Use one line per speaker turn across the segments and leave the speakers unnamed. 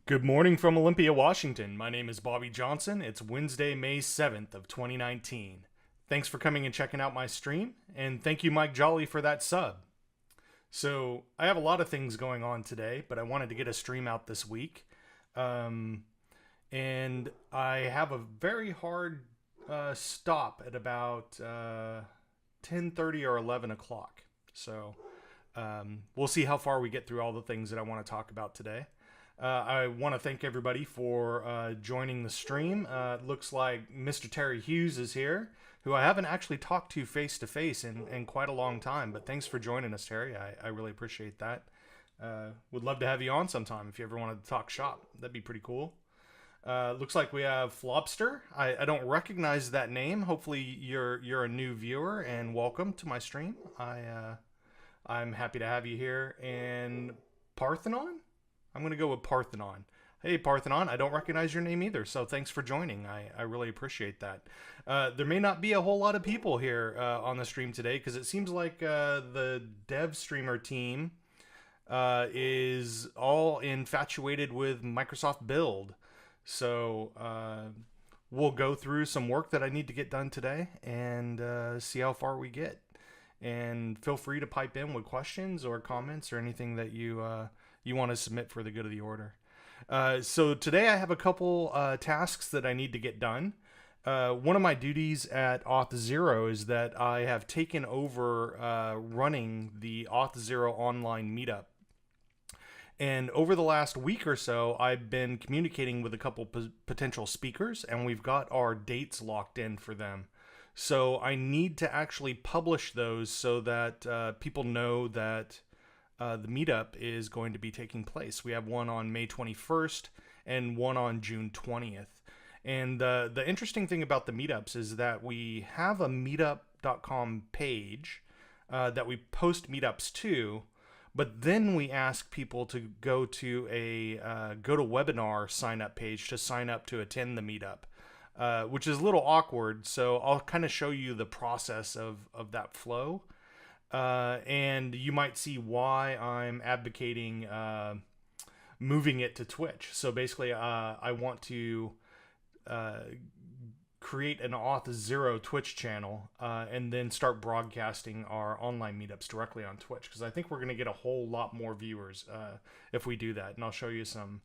Good morning from Olympia, Washington. My name is Bobby Johnson. It's Wednesday, May 7th of 2019. Thanks for coming and checking out my stream, and thank you, Mike Jolly, for that sub. So, I have a lot of things going on today, but I wanted to get a stream out this week. And I have a very hard stop at about 10:30 or 11 o'clock. So, we'll see how far we get through all the things that I want to talk about today. I want to thank everybody for joining the stream. It looks like Mr. Terry Hughes is here, who I haven't actually talked to face in quite a long time. But thanks for joining us, Terry. I really appreciate that. Would love to have you on sometime if you ever wanted to talk shop. That'd be pretty cool. Looks like we have Flobster. I don't recognize that name. Hopefully you're a new viewer, and welcome to my stream. I'm happy to have you here. And Parthenon? I'm going to go with Parthenon. Hey, Parthenon, I don't recognize your name either, so thanks for joining. I really appreciate that. There may not be a whole lot of people here on the stream today, because it seems like the dev streamer team is all infatuated with Microsoft Build. So we'll go through some work that I need to get done today and see how far we get. And feel free to pipe in with questions or comments or anything that you want to submit for the good of the order. So today I have a couple tasks that I need to get done. One of my duties at Auth0 is that I have taken over running the Auth0 online meetup. And over the last week or so, I've been communicating with a couple potential speakers, and we've got our dates locked in for them. So I need to actually publish those so that people know that the meetup is going to be taking place. We have one on May 21st and one on June 20th. And the interesting thing about the meetups is that we have a meetup.com page that we post meetups to, but then we ask people to go to a GoToWebinar sign-up page to sign up to attend the meetup, which is a little awkward. So I'll kind of show you the process of that flow. And you might see why I'm advocating moving it to Twitch. So basically, I want to create an Auth0 Twitch channel and then start broadcasting our online meetups directly on Twitch, because I think we're going to get a whole lot more viewers if we do that. And I'll show you some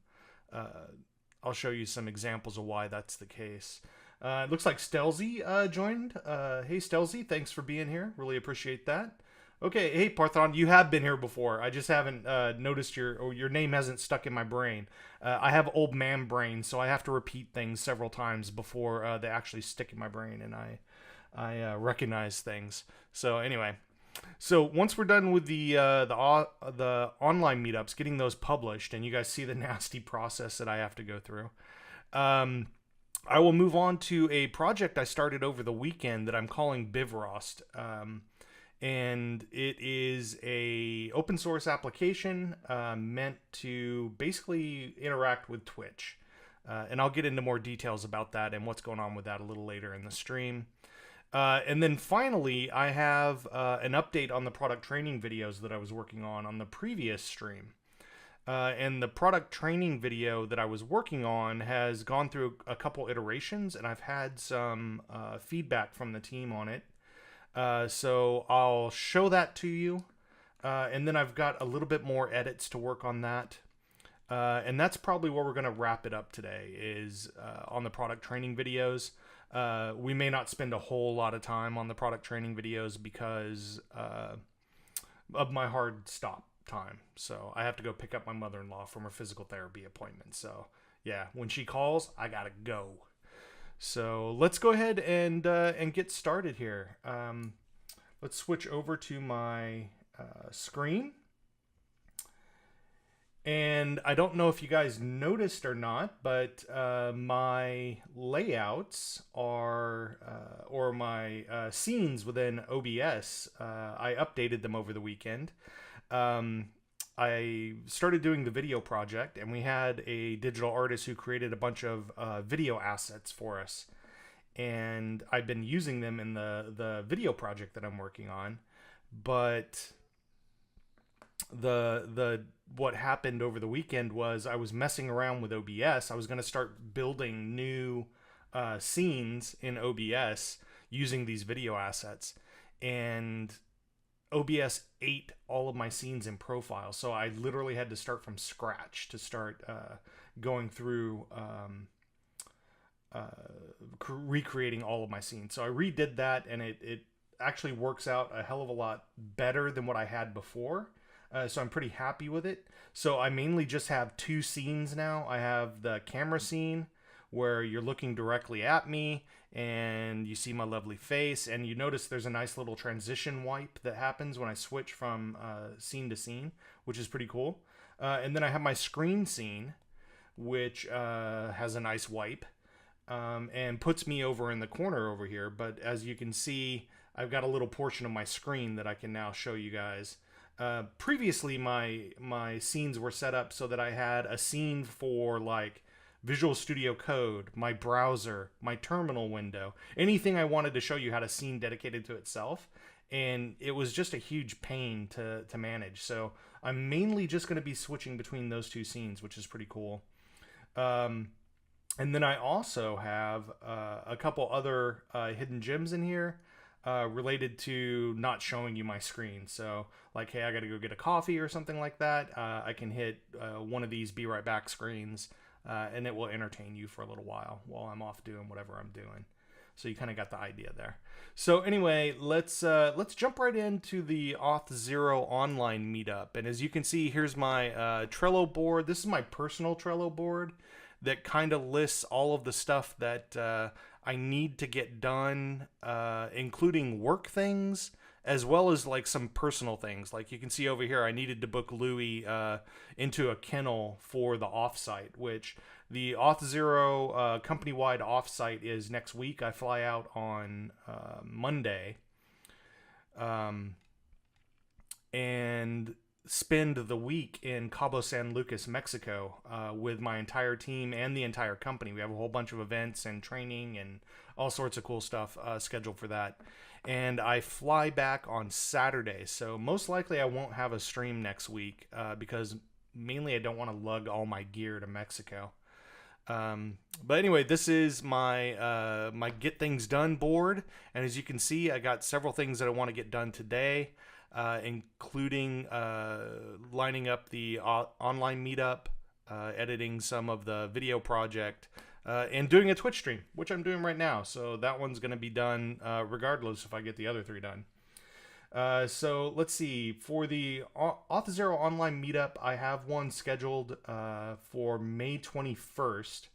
examples of why that's the case. It looks like Stelzy joined. Hey Stelzy, thanks for being here. Really appreciate that. Okay, hey Parthon, you have been here before. I just haven't noticed your name hasn't stuck in my brain. I have old man brain, so I have to repeat things several times before they actually stick in my brain and I recognize things. So anyway, so once we're done with the online meetups, getting those published, and you guys see the nasty process that I have to go through, I will move on to a project I started over the weekend that I'm calling Bivrost. And it is a open source application meant to basically interact with Twitch. And I'll get into more details about that and what's going on with that a little later in the stream. And then finally, I have an update on the product training videos that I was working on the previous stream. And the product training video that I was working on has gone through a couple iterations, and I've had some feedback from the team on it. So I'll show that to you, and then I've got a little bit more edits to work on that, and that's probably where we're going to wrap it up today, is on the product training videos. We may not spend a whole lot of time on the product training videos because of my hard stop time. So I have to go pick up my mother-in-law from her physical therapy appointment. So yeah, when she calls, I gotta go. So let's go ahead and get started here. Let's switch over to my screen. And I don't know if you guys noticed or not, but my layouts are, or my scenes within OBS, I updated them over the weekend. I started doing the video project, and we had a digital artist who created a bunch of video assets for us, and I've been using them in the video project that I'm working on. But the what happened over the weekend was I was messing around with OBS. I was going to start building new scenes in OBS using these video assets, and OBS ate all of my scenes in profile. So I literally had to start from scratch to start going through recreating all of my scenes. So I redid that, and it actually works out a hell of a lot better than what I had before. So I'm pretty happy with it. So I mainly just have two scenes now. I have the camera scene where you're looking directly at me and you see my lovely face, and you notice there's a nice little transition wipe that happens when I switch from scene to scene, which is pretty cool. And then I have my screen scene, which has a nice wipe and puts me over in the corner over here. But as you can see, I've got a little portion of my screen that I can now show you guys. Previously, my scenes were set up so that I had a scene for like Visual Studio Code, my browser, my terminal window. Anything I wanted to show you had a scene dedicated to itself, and it was just a huge pain to manage. So I'm mainly just going to be switching between those two scenes, which is pretty cool. And then I also have a couple other hidden gems in here related to not showing you my screen. So like, hey, I got to go get a coffee or something like that. I can hit one of these be right back screens, and it will entertain you for a little while I'm off doing whatever I'm doing. So you kind of got the idea there. So anyway, let's jump right into the Auth0 online meetup. And as you can see, here's my Trello board. This is my personal Trello board that kind of lists all of the stuff that I need to get done, including work things, as well as like some personal things. Like you can see over here, I needed to book Louie into a kennel for the offsite, which the Auth0 company-wide offsite is next week. I fly out on Monday and spend the week in Cabo San Lucas, Mexico, with my entire team and the entire company. We have a whole bunch of events and training and all sorts of cool stuff scheduled for that. And I fly back on Saturday, so most likely I won't have a stream next week because mainly I don't want to lug all my gear to Mexico. But anyway, this is my my get things done board, and as you can see, I got several things that I want to get done today, including lining up the online meetup, editing some of the video project, and doing a Twitch stream, which I'm doing right now. So that one's going to be done regardless if I get the other three done. So let's see, for the Auth0 online meetup, I have one scheduled for May 21st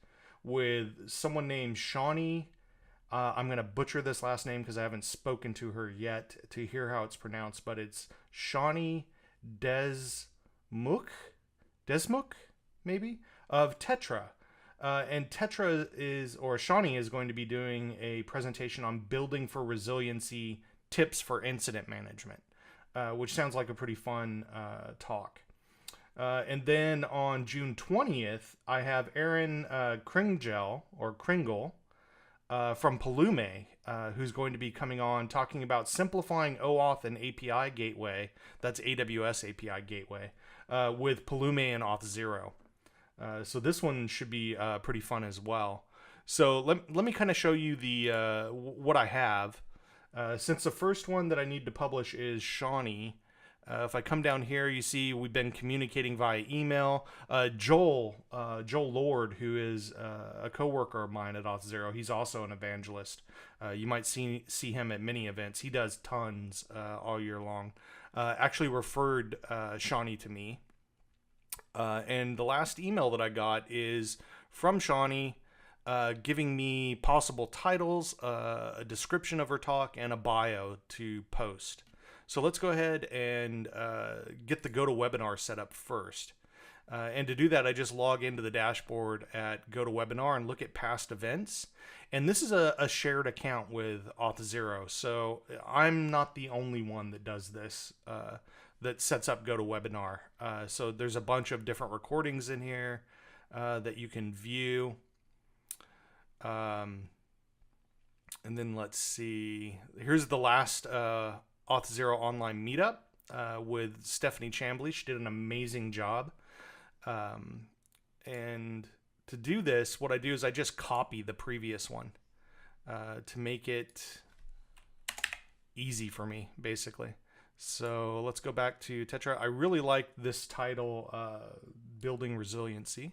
with someone named Shawnee. I'm going to butcher this last name because I haven't spoken to her yet to hear how it's pronounced, but it's Shawnee Desmuk, maybe, of Tetra. And Tetra Shawnee is going to be doing a presentation on building for resiliency tips for incident management, which sounds like a pretty fun talk. And then on June 20th, I have Aaron Kringle from Palume, who's going to be coming on talking about simplifying OAuth and API gateway, that's AWS API gateway, with Palume and Auth0. So this one should be pretty fun as well. So let me kind of show you the what I have. Since the first one that I need to publish is Shawnee, if I come down here, you see we've been communicating via email. Joel Lord, who is a coworker of mine at Auth0, he's also an evangelist. You might see him at many events. He does tons all year long. Actually referred Shawnee to me. And the last email that I got is from Shawnee, giving me possible titles, a description of her talk, and a bio to post. So let's go ahead and get the GoToWebinar set up first. And to do that, I just log into the dashboard at GoToWebinar and look at past events. And this is a shared account with Auth0. So I'm not the only one that does this, that sets up GoToWebinar. So there's a bunch of different recordings in here that you can view. And then let's see, here's the last Auth0 online meetup. with Stephanie Chambly. She did an amazing job. And to do this, what I do is I just copy the previous one to make it easy for me, basically. So let's go back to Tetra. I really like this title, Building Resiliency.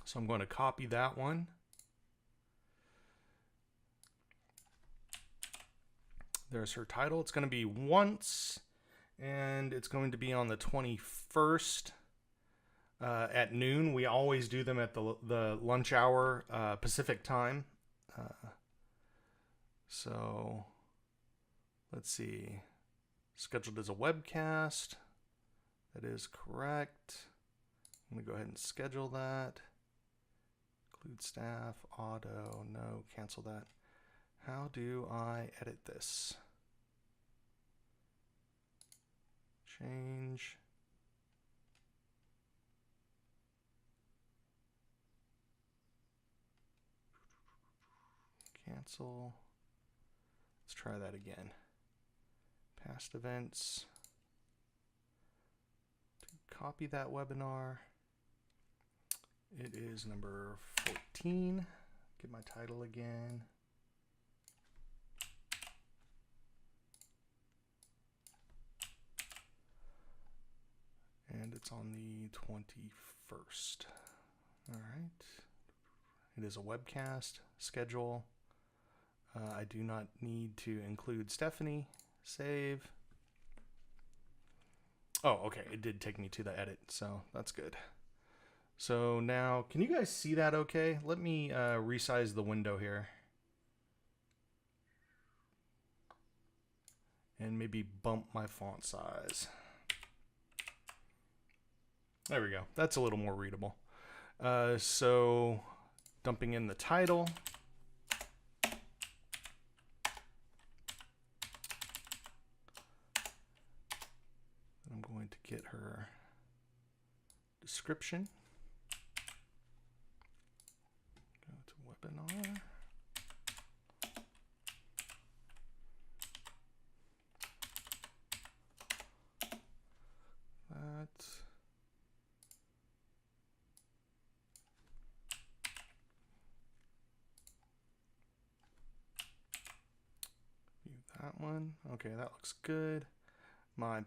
So I'm going to copy that one. There's her title. It's going to be once, and it's going to be on the 21st at noon. We always do them at the lunch hour Pacific time. So let's see. Scheduled as a webcast. That is correct. I'm going to go ahead and schedule that. Include staff, auto, no, cancel that. How do I edit this? Change. Cancel. Let's try that again. Past events. To copy that webinar. It is number 14. Get my title again. And it's on the 21st. All right. It is a webcast schedule. I do not need to include Stephanie. Save. Oh, okay. It did take me to the edit, so that's good. So now, can you guys see that okay? Let me resize the window here. And maybe bump my font size. There we go. That's a little more readable. So dumping in the title. I'm going to get her description. Go to webinar. That one. Okay, that looks good. My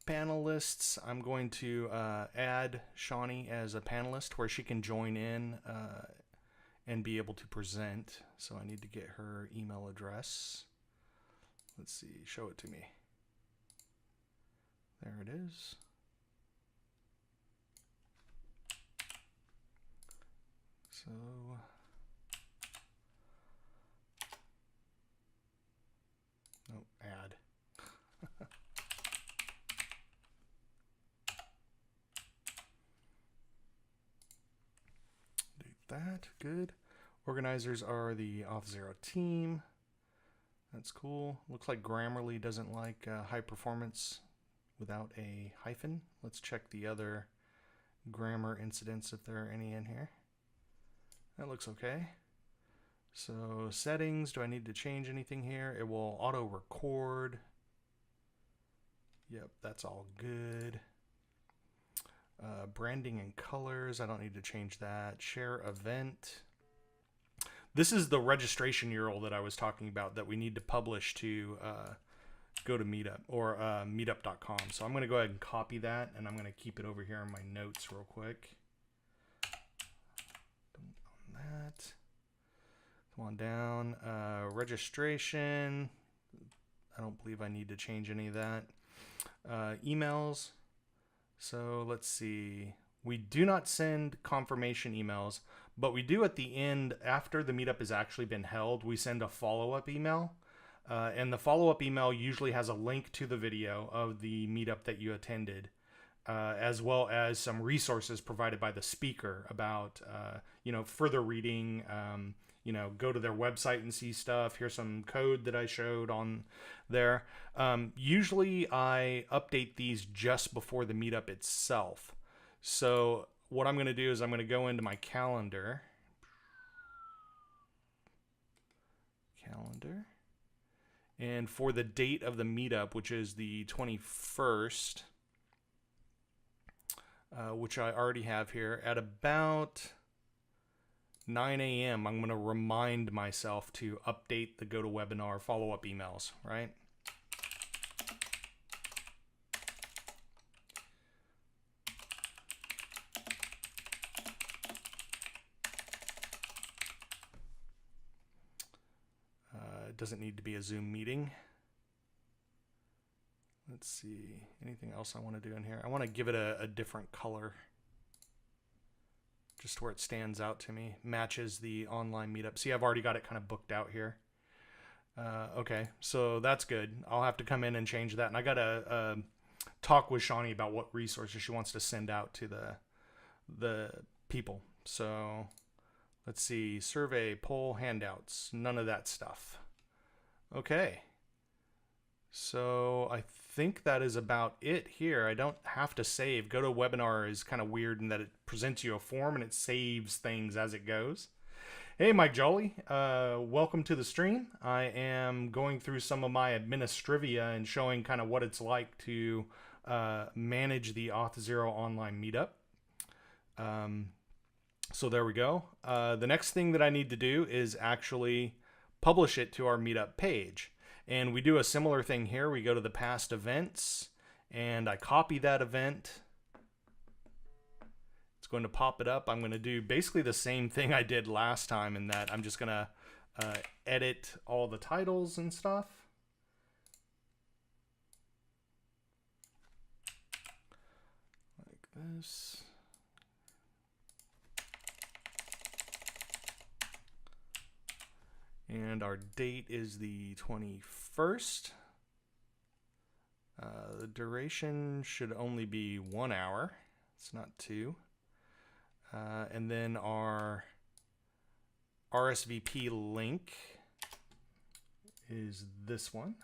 panelists, I'm going to add Shawnee as a panelist where she can join in and be able to present. So I need to get her email address. Let's see, show it to me. There it is. So no, add. Do that, good. Organizers are the Auth0 team. That's cool. Looks like Grammarly doesn't like high performance without a hyphen. Let's check the other grammar incidents if there are any in here. That looks okay. So settings, do I need to change anything here? It will auto record. Yep, that's all good. Branding and colors, I don't need to change that. Share event. This is the registration URL that I was talking about that we need to publish to go to Meetup or meetup.com. So I'm going to go ahead and copy that, and I'm going to keep it over here in my notes real quick. On that. Come on down. Registration. I don't believe I need to change any of that. Emails. So let's see. We do not send confirmation emails, but we do at the end, after the meetup has actually been held, we send a follow-up email. And the follow-up email usually has a link to the video of the meetup that you attended, as well as some resources provided by the speaker about, further reading, go to their website and see stuff. Here's some code that I showed on there. Usually I update these just before the meetup itself. So what I'm going to do is I'm going to go into my calendar. And for the date of the meetup, which is the 21st, which I already have here, at about 9 a.m., I'm going to remind myself to update the GoToWebinar follow-up emails, right? It doesn't need to be a Zoom meeting. Let's see, anything else I want to do in here? I want to give it a different color, just where it stands out to me, matches the online meetup. See, I've already got it kind of booked out here. Okay, so that's good. I'll have to come in and change that. And I got to talk with Shawnee about what resources she wants to send out to the people. So let's see, survey, poll, handouts, none of that stuff. Okay. So I think that is about it here. I don't have to save. GoToWebinar is kind of weird in that it presents you a form and it saves things as it goes. Hey, Mike Jolly, welcome to the stream. I am going through some of my administrivia and showing kind of what it's like to manage the Auth0 online meetup. So there we go. The next thing that I need to do is actually publish it to our meetup page. And we do a similar thing here. We go to the past events and I copy that event. It's going to pop it up. I'm going to do basically the same thing I did last time in that I'm just going to edit all the titles and stuff. Like this. And our date is the 21st. The duration should only be 1 hour. It's not 2. And then our RSVP link is this one.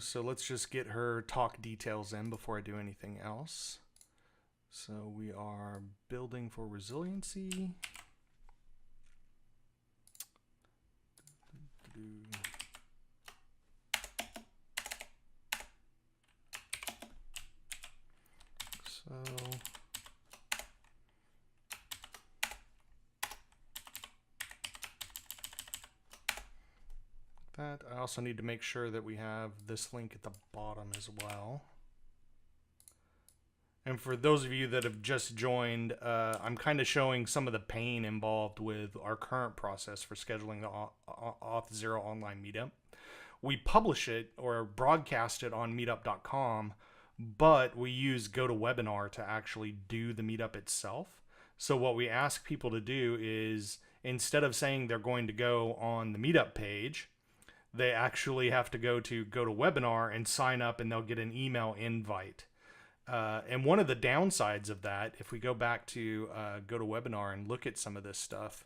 So let's just get her talk details in before I do anything else. So we are building for resiliency. So that. I also need to make sure that we have this link at the bottom as well. And for those of you that have just joined, I'm kind of showing some of the pain involved with our current process for scheduling the Auth0 online meetup. We publish it or broadcast it on meetup.com, but we use GoToWebinar to actually do the meetup itself. So what we ask people to do is, instead of saying they're going to go on the meetup page, they actually have to go to GoToWebinar and sign up, and they'll get an email invite. And one of the downsides of that, if we go back to GoToWebinar and look at some of this stuff,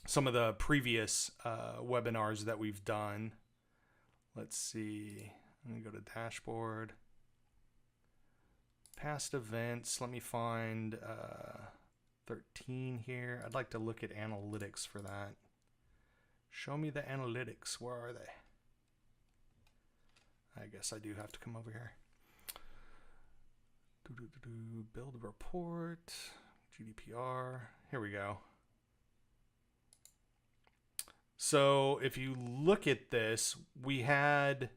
some of the previous webinars that we've done, let's see, I'm going to go to dashboard, past events, let me find 13 here. I'd like to look at analytics for that. Show me the analytics. Where are they? I guess I do have to come over here. Build a report. GDPR. Here we go. So if you look at this, we had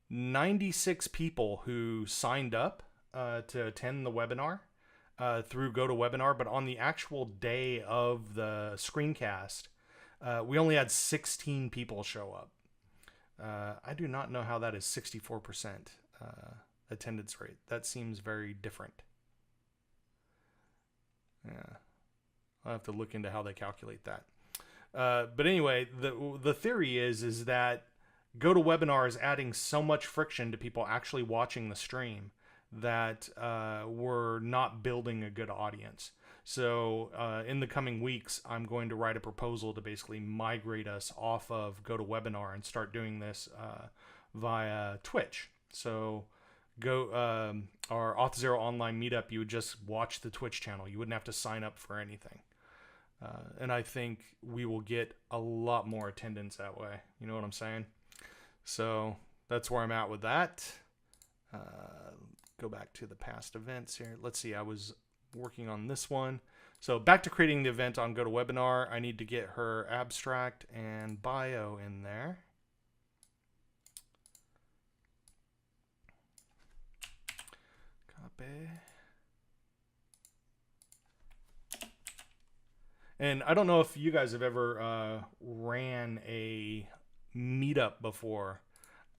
96 people who signed up to attend the webinar through GoToWebinar, but on the actual day of the screencast, we only had 16 people show up. I do not know how that is 64% attendance rate. That seems very different. Yeah, I'll have to look into how they calculate that. But anyway, the theory is that GoToWebinar is adding so much friction to people actually watching the stream that we're not building a good audience. So in the coming weeks, I'm going to write a proposal to basically migrate us off of GoToWebinar and start doing this via Twitch. So our Auth0 online meetup, you would just watch the Twitch channel. You wouldn't have to sign up for anything. And I think we will get a lot more attendance that way. You know what I'm saying? So that's where I'm at with that. Go back to the past events here. Let's see. I was working on this one. So back to creating the event on GoToWebinar. I need to get her abstract and bio in there. Copy. And I don't know if you guys have ever ran a meetup before,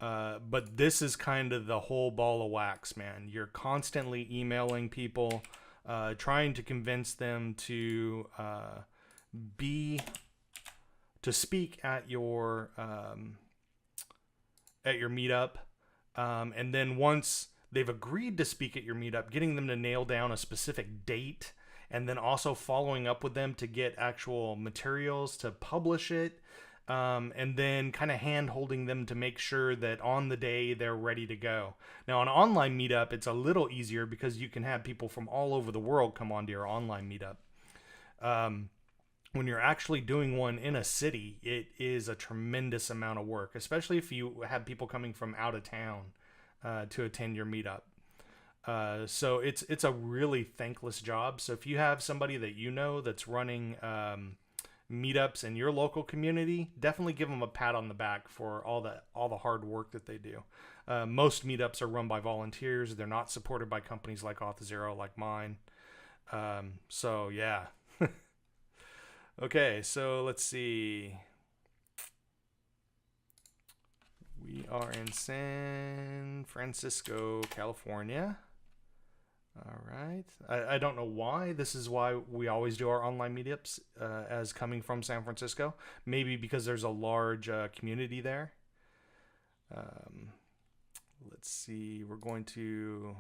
but this is kind of the whole ball of wax, man. You're constantly emailing people, trying to convince them to speak at your meetup, and then once they've agreed to speak at your meetup, getting them to nail down a specific date, and then also following up with them to get actual materials to publish it, and then kind of hand-holding them to make sure that on the day they're ready to go. Now, on an online meetup, it's a little easier because you can have people from all over the world come onto your online meetup. When you're actually doing one in a city, it is a tremendous amount of work, especially if you have people coming from out of town to attend your meetup. So it's a really thankless job. So if you have somebody that you know that's running meetups in your local community, definitely give them a pat on the back for all the hard work that they do. Most meetups are run by volunteers. They're not supported by companies like Auth0, like mine. So yeah. Okay, so let's see. We are in San Francisco, California. All right. I don't know why. This is why we always do our online meetups as coming from San Francisco. Maybe because there's a large community there. Let's see. We're going to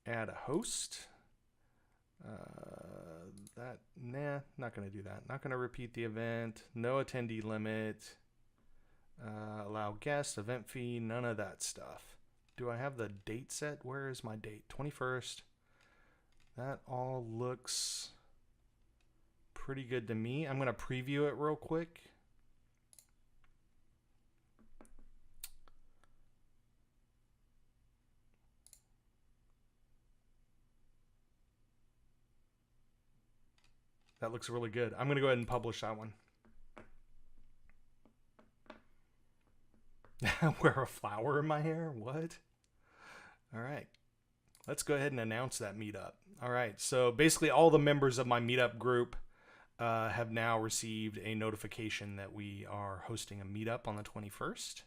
add a host. Not going to do that. Not going to repeat the event. No attendee limit. Allow guests, event fee, none of that stuff. Do I have the date set? Where is my date? 21st. That all looks pretty good to me. I'm going to preview it real quick. That looks really good. I'm going to go ahead and publish that one. Wear a flower in my hair? What? All right. Let's go ahead and announce that meetup. All right. So basically all the members of my meetup group have now received a notification that we are hosting a meetup on the 21st.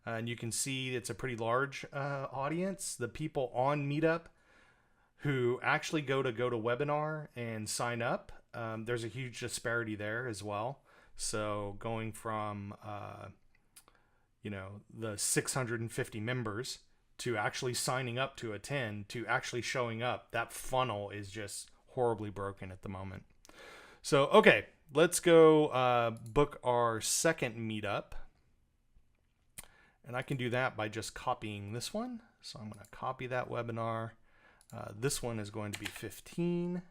And you can see it's a pretty large audience. The people on Meetup who actually go to GoToWebinar and sign up, there's a huge disparity there as well. So going from the 650 members to actually signing up to attend to actually showing up, that funnel is just horribly broken at the moment. So, okay, let's go book our second meetup. And I can do that by just copying this one. So I'm going to copy that webinar. This one is going to be 15.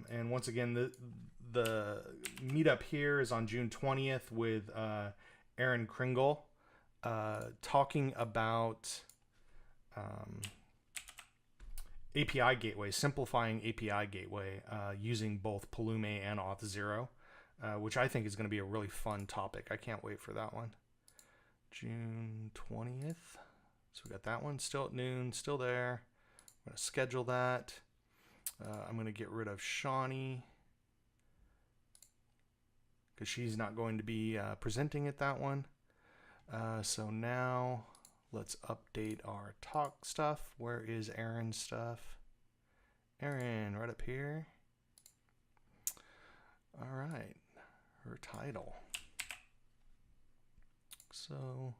And once again, the meetup here is on June 20th with Aaron Kringle, talking about API gateway, simplifying API gateway using both Pulume and Auth0, which I think is going to be a really fun topic. I can't wait for that one. June 20th. So we got that one still at noon, still there. I'm going to schedule that. I'm going to get rid of Shawnee because she's not going to be presenting at that one. So now let's update our talk stuff. Where is Aaron's stuff? Aaron, right up here. All right, her title. So,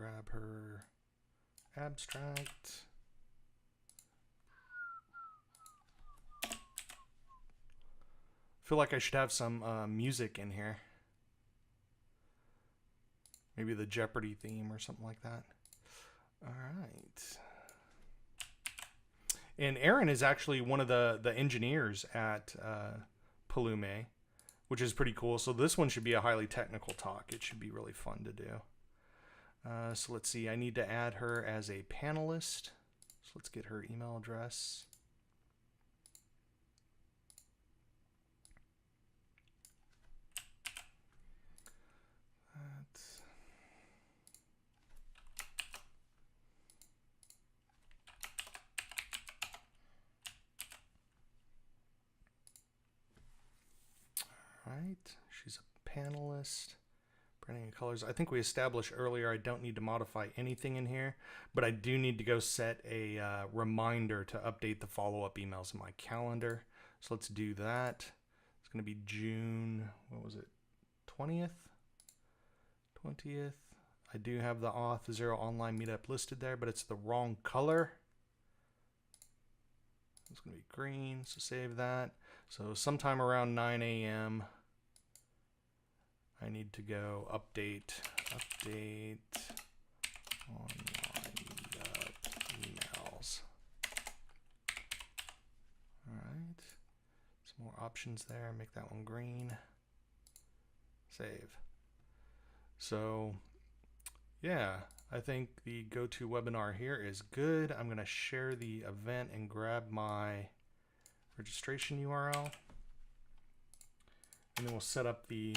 grab her abstract. Feel like I should have some music in here. Maybe the Jeopardy theme or something like that. All right. And Aaron is actually one of the engineers at Palume, which is pretty cool. So this one should be a highly technical talk. It should be really fun to do. So let's see. I need to add her as a panelist. So let's get her email address. Right, she's a panelist. Branding and colors. I think we established earlier I don't need to modify anything in here, but I do need to go set a reminder to update the follow-up emails in my calendar. So let's do that. It's going to be June, what was it, 20th? 20th. I do have the Auth0 online meetup listed there, but it's the wrong color. It's going to be green, so save that. So sometime around 9 a.m. I need to go update online meetup emails. All right, some more options there. Make that one green. Save. So yeah, I think the GoToWebinar here is good. I'm going to share the event and grab my registration URL. And then we'll set up the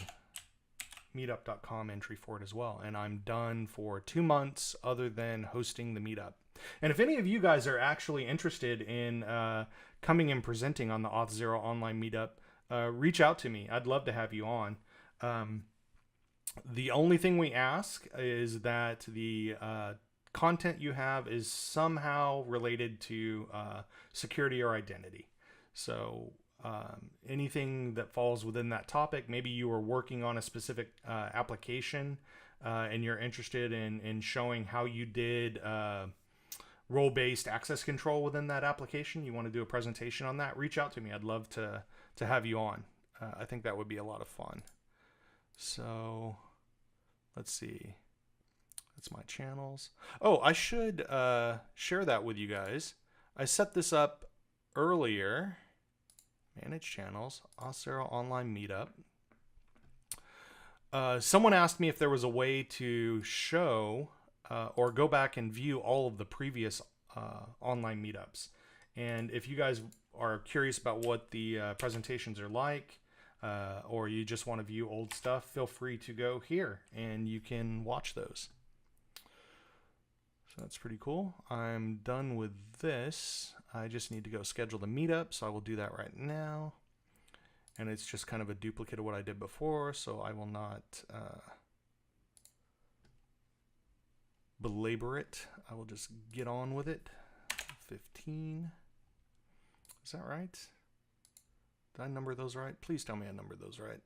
meetup.com entry for it as well. And I'm done for 2 months other than hosting the meetup. And if any of you guys are actually interested in coming and presenting on the Auth0 online meetup, reach out to me. I'd love to have you on. The only thing we ask is that the content you have is somehow related to security or identity. So anything that falls within that topic, maybe you are working on a specific application and you're interested in showing how you did role-based access control within that application, you want to do a presentation on that, reach out to me. I'd love to have you on. I think that would be a lot of fun. So let's see. That's my channels. Oh, I should share that with you guys. I set this up earlier. Manage channels, Auth0 online meetup. Someone asked me if there was a way to show or go back and view all of the previous online meetups. And if you guys are curious about what the presentations are like, or you just want to view old stuff, feel free to go here and you can watch those. So that's pretty cool. I'm done with this. I just need to go schedule the meetup, so I will do that right now. And it's just kind of a duplicate of what I did before, so I will not belabor it. I will just get on with it. 15. Is that right? Did I number those right? Please tell me I numbered those right.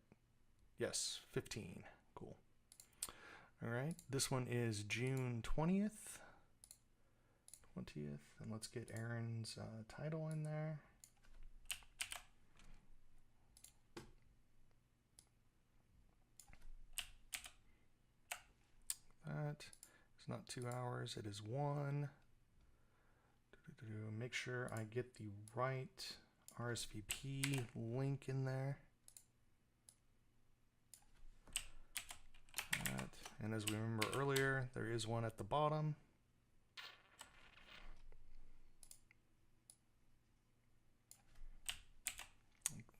Yes, 15. Cool. All right, this one is June 20th. And let's get Aaron's title in there. That is not 2 hours, it is 1. Make sure I get the right RSVP link in there. That. And as we remember earlier, there is one at the bottom.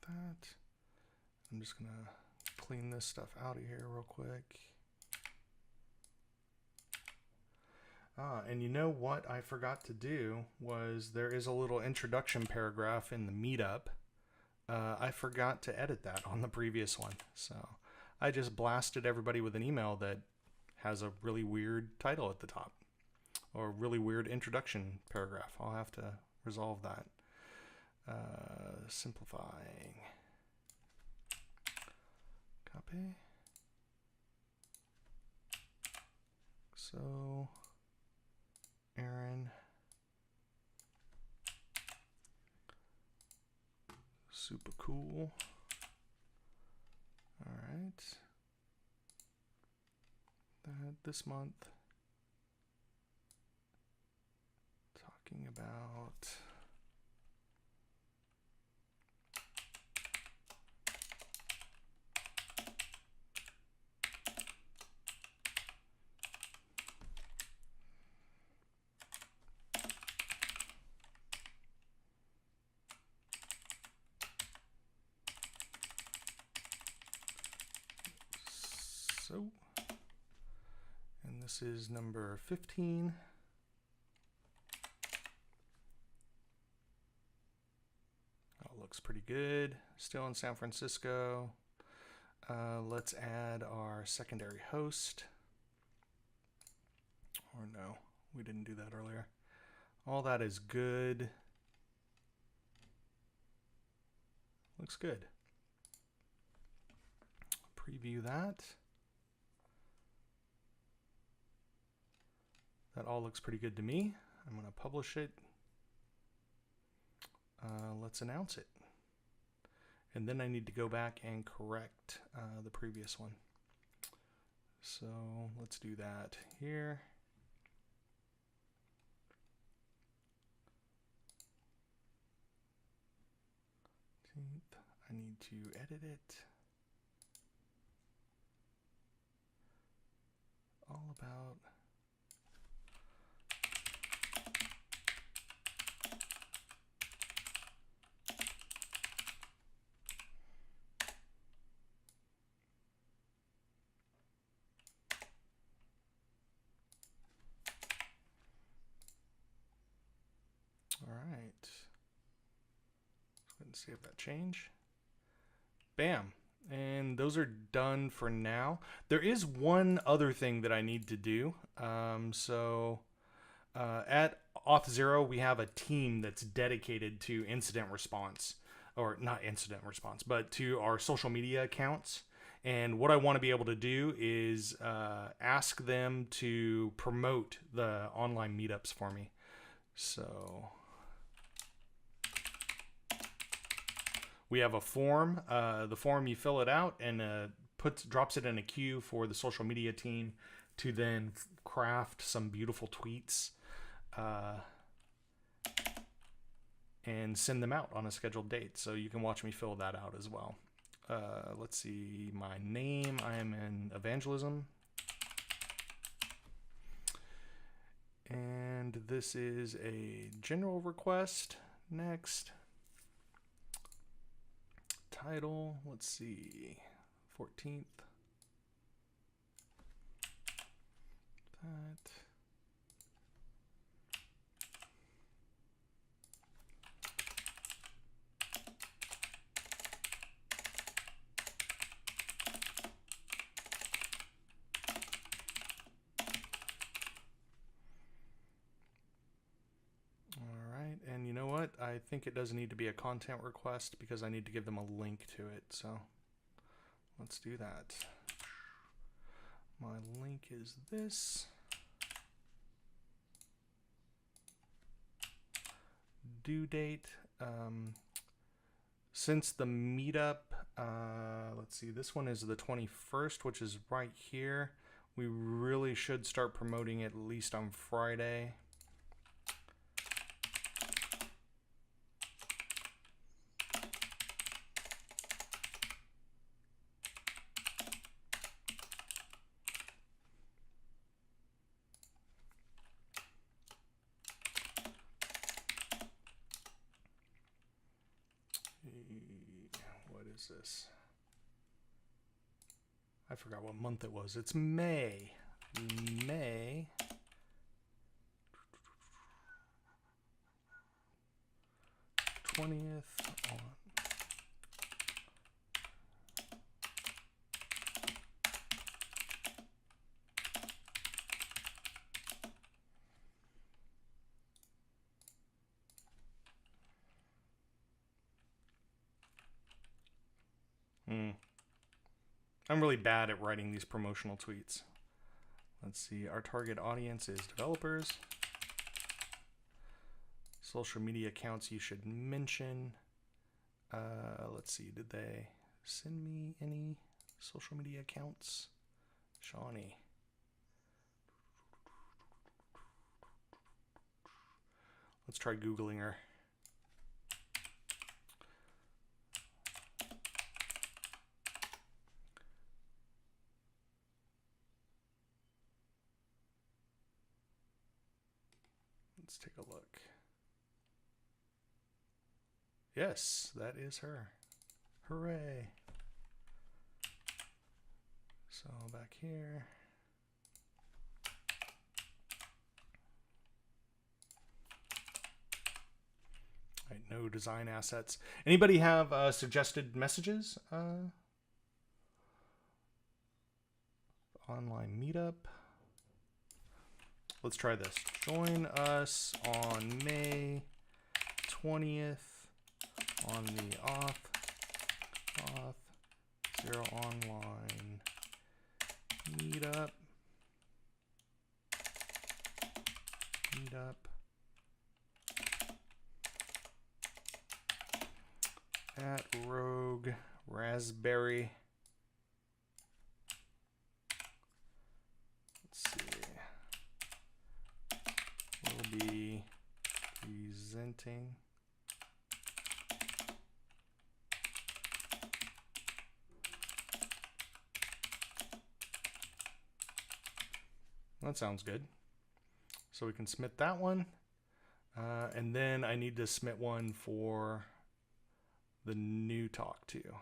That. I'm just gonna clean this stuff out of here real quick. And you know what I forgot to do was there is a little introduction paragraph in the meetup. I forgot to edit that on the previous one. So I just blasted everybody with an email that has a really weird title at the top or a really weird introduction paragraph. I'll have to resolve that. Simplifying. Copy. So, Aaron, super cool. All right. That this month, talking about so, and this is number 15. Oh, looks pretty good. Still in San Francisco. Let's add our secondary host. Or no, we didn't do that earlier. All that is good. Looks good. Preview that. That all looks pretty good to me. I'm going to publish it. Let's announce it. And then I need to go back and correct the previous one. So let's do that here. I need to edit it. All about all right. Let's go ahead and save that change. Bam. And those are done for now. There is one other thing that I need to do. At Auth0, we have a team that's dedicated to incident response, or not incident response, but to our social media accounts. And what I want to be able to do is ask them to promote the online meetups for me. So we have a form. The form, you fill it out and drops it in a queue for the social media team to then craft some beautiful tweets and send them out on a scheduled date. So you can watch me fill that out as well. Let's see, my name, I am in evangelism. And this is a general request. Next. Title, let's see, 14th. That. And you know what? I think it does need to be a content request because I need to give them a link to it. So let's do that. My link is this. Due date. Since the meetup, let's see, this one is the 21st, which is right here. We really should start promoting it at least on Friday. What is this? I forgot what month it was. It's May. May 20th on. I'm really bad at writing these promotional tweets. Let's see, our target audience is developers. Social media accounts you should mention. Let's see, did they send me any social media accounts? Shawnee. Let's try Googling her. Let's take a look. Yes, that is her. Hooray. So back here. All right, no design assets. Anybody have suggested messages? Online meetup. Let's try this. Join us on May 20th on the Auth0 online meetup. At Rogue Raspberry. Let's see. We'll be presenting that sounds good. So we can submit that one. And then I need to submit one for the new talk too,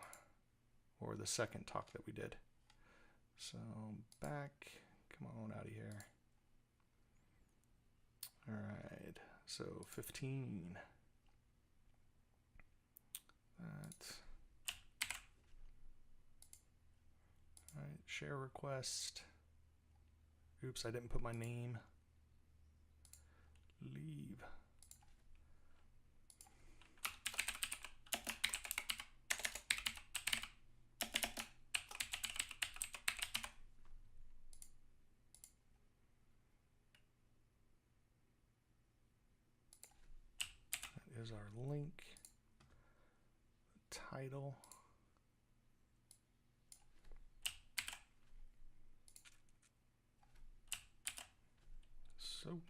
or the second talk that we did. So back, come on out of here. All right, so 15. That. All right, share request. Oops, I didn't put my name. Leave. That is our link. Title. So,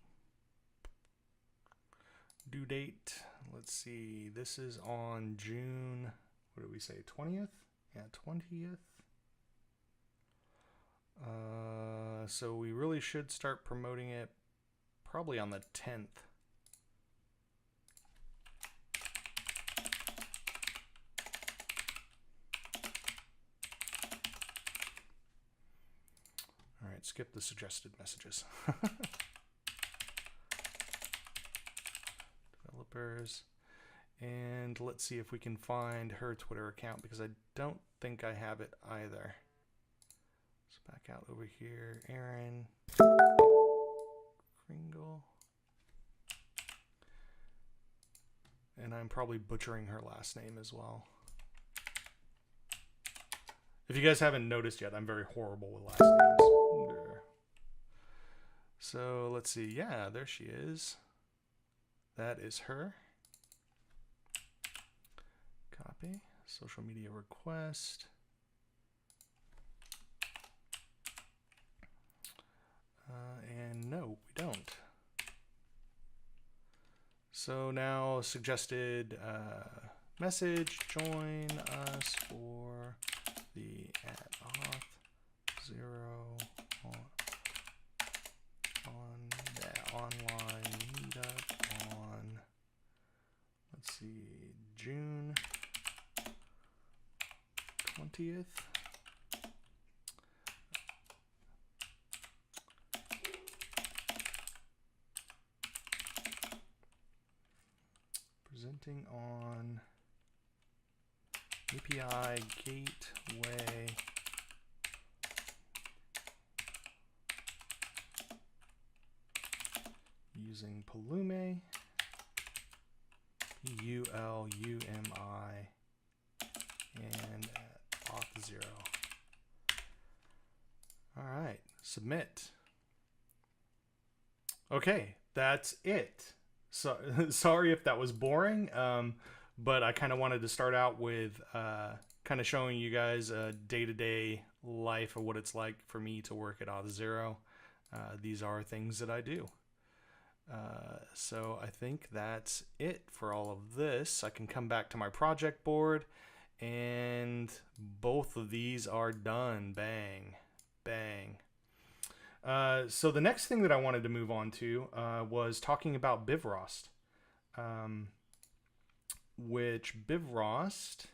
due date, let's see, this is on June, what did we say, 20th? Yeah, 20th. So we really should start promoting it probably on the 10th. All right, skip the suggested messages. Developers. And let's see if we can find her Twitter account, because I don't think I have it either. Let's back out over here. Aaron Kringle. And I'm probably butchering her last name as well. If you guys haven't noticed yet, I'm very horrible with last names. So let's see. Yeah, there she is. That is her. Copy. Social media request. And no, we don't. So now suggested message, join us for the at Auth0 on the online meetup on, let's see, June 20th. Presenting on API Gateway using Pulumi, P-U-L-U-M-I, and at Auth0. All right, submit. Okay, that's it. So sorry if that was boring, but I kind of wanted to start out with kind of showing you guys a day-to-day life of what it's like for me to work at Auth0. These are things that I do. So I think that's it for all of this. I can come back to my project board, and both of these are done. Bang, bang. So the next thing that I wanted to move on to was talking about Bivrost, which Bivrost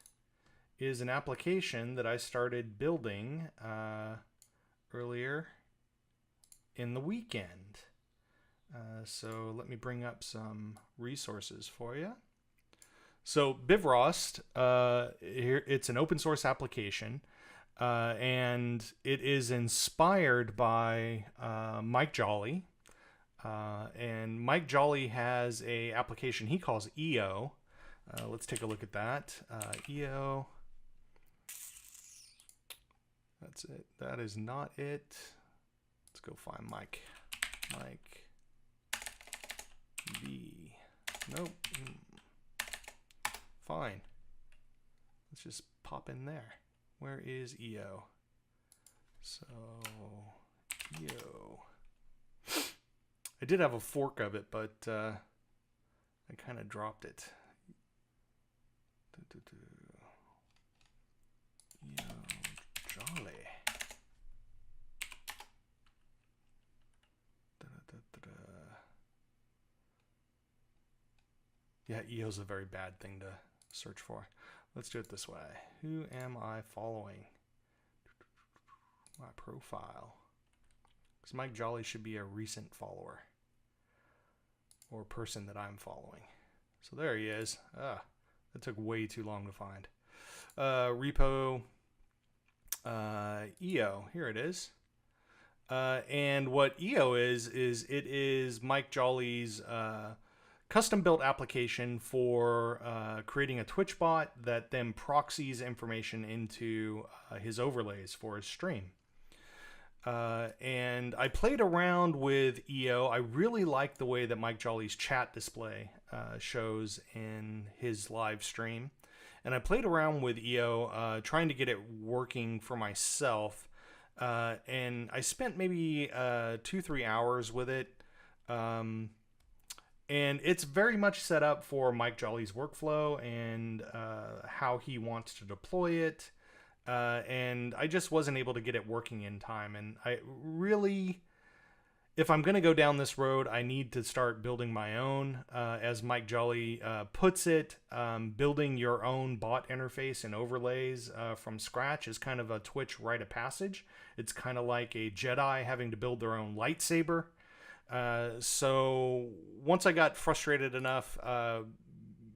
is an application that I started building earlier in the weekend. So let me bring up some resources for you. So Bivrost, here it's an open source application, and it is inspired by Mike Jolly. And Mike Jolly has a application he calls EO. Let's take a look at that. EO. That's it. That is not it. Let's go find Mike. Mike B. Nope. Fine. Let's just pop in there. Where is EO? So, EO. I did have a fork of it, but I kind of dropped it. EO Jolly. Yeah, EO's a very bad thing to search for. Let's do it this way. Who am I following? My profile. Because Mike Jolly should be a recent follower. Or person that I'm following. So there he is. That took way too long to find. Repo. EO. Here it is. And what EO is it is Mike Jolly's custom-built application for creating a Twitch bot that then proxies information into his overlays for his stream. And I played around with EO. I really like the way that Mike Jolly's chat display shows in his live stream. And I played around with EO, trying to get it working for myself. And I spent maybe 2-3 hours with it. And it's very much set up for Mike Jolly's workflow and how he wants to deploy it. And I just wasn't able to get it working in time. And I really, if I'm going to go down this road, I need to start building my own. As Mike Jolly puts it, building your own bot interface and overlays from scratch is kind of a Twitch rite of passage. It's kind of like a Jedi having to build their own lightsaber. So once I got frustrated enough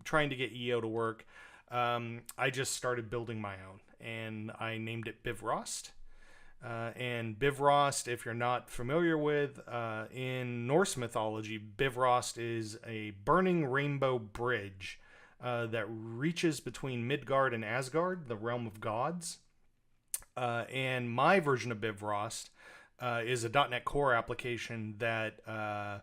trying to get EO to work, I just started building my own, and I named it Bivrost. And Bivrost, if you're not familiar with, in Norse mythology, Bivrost is a burning rainbow bridge that reaches between Midgard and Asgard, the realm of gods. And my version of Bivrost is a .NET Core application that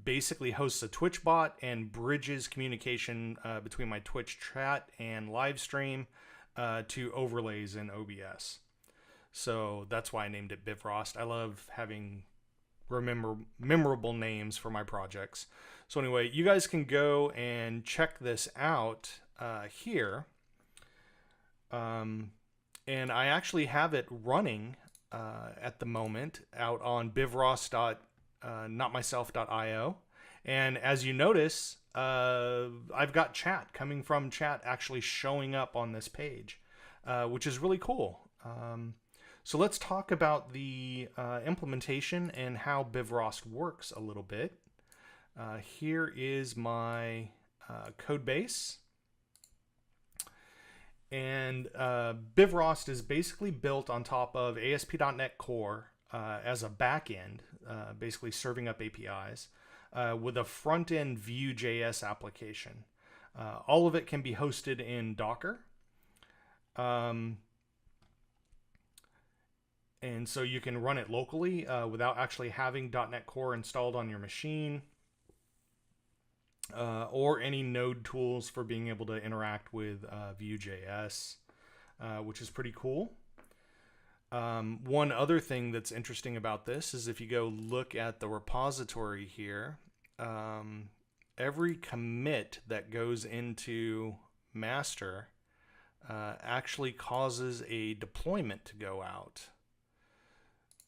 basically hosts a Twitch bot and bridges communication between my Twitch chat and live stream to overlays in OBS. So that's why I named it Bivrost. I love having memorable names for my projects. So anyway, you guys can go and check this out here. And I actually have it running at the moment out on bivrost.notmyself.io. And as you notice, I've got chat coming from chat actually showing up on this page, which is really cool. So let's talk about the implementation and how Bivrost works a little bit. Here is my code base. And Bivrost is basically built on top of ASP.NET Core as a backend, basically serving up APIs, with a front-end Vue.js application. All of it can be hosted in Docker. And so you can run it locally without actually having .NET Core installed on your machine, or any node tools for being able to interact with Vue.js, which is pretty cool. One other thing that's interesting about this is if you go look at the repository here, every commit that goes into master actually causes a deployment to go out.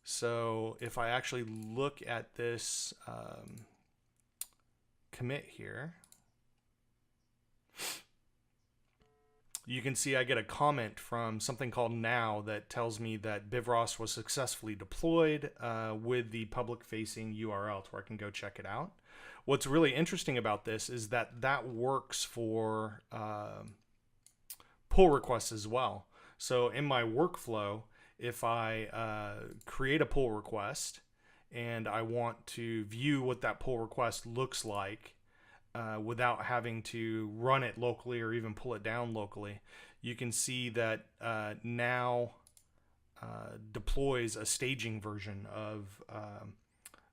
So if I actually look at this commit here, you can see I get a comment from something called now that tells me that Bivrost was successfully deployed with the public-facing URL to where I can go check it out. What's really interesting about this is that that works for pull requests as well. So in my workflow, if I create a pull request and I want to view what that pull request looks like without having to run it locally or even pull it down locally, you can see that now deploys a staging version of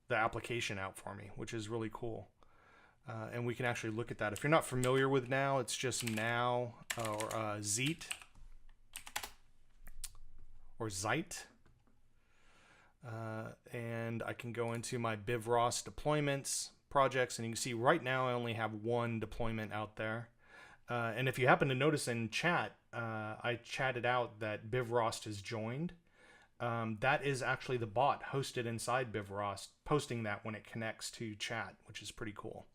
the application out for me, which is really cool. And we can actually look at that. If you're not familiar with now, it's just now or Zeet or Zeit. And I can go into my Bivrost deployments projects, and you can see right now I only have one deployment out there. And if you happen to notice in chat, I chatted out that Bivrost has joined. That is actually the bot hosted inside Bivrost posting that when it connects to chat, which is pretty cool.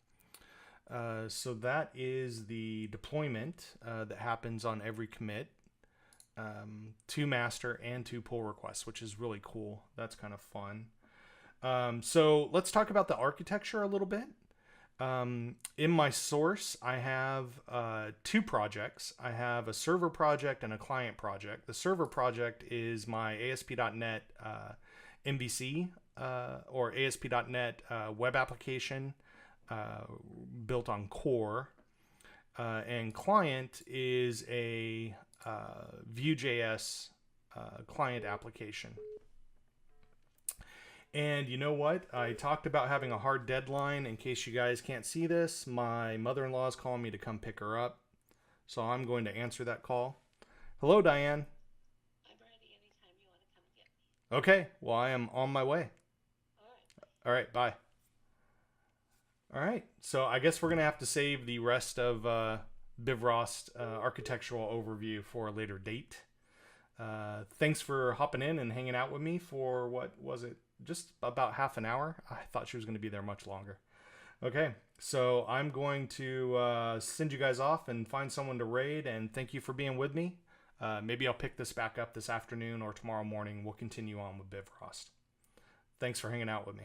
So that is the deployment that happens on every commit to master and to pull requests, which is really cool. That's kind of fun. So let's talk about the architecture a little bit. In my source, I have two projects. I have a server project and a client project. The server project is my ASP.NET MVC or ASP.NET web application built on Core. And client is a Vue.js client application. And you know what? I talked about having a hard deadline. In case you guys can't see this, my mother-in-law is calling me to come pick her up. So I'm going to answer that call. Hello, Diane.
I'm ready anytime you want to come get me.
Okay. Well, I am on my way. All right. Bye. All right. So I guess we're going to have to save the rest of Bivrost architectural overview for a later date. Thanks for hopping in and hanging out with me for, what was it? Just about half an hour. I thought she was going to be there much longer. Okay, so I'm going to send you guys off and find someone to raid, and thank you for being with me. Maybe I'll pick this back up this afternoon or tomorrow morning. We'll continue on with Bivrost. Thanks for hanging out with me.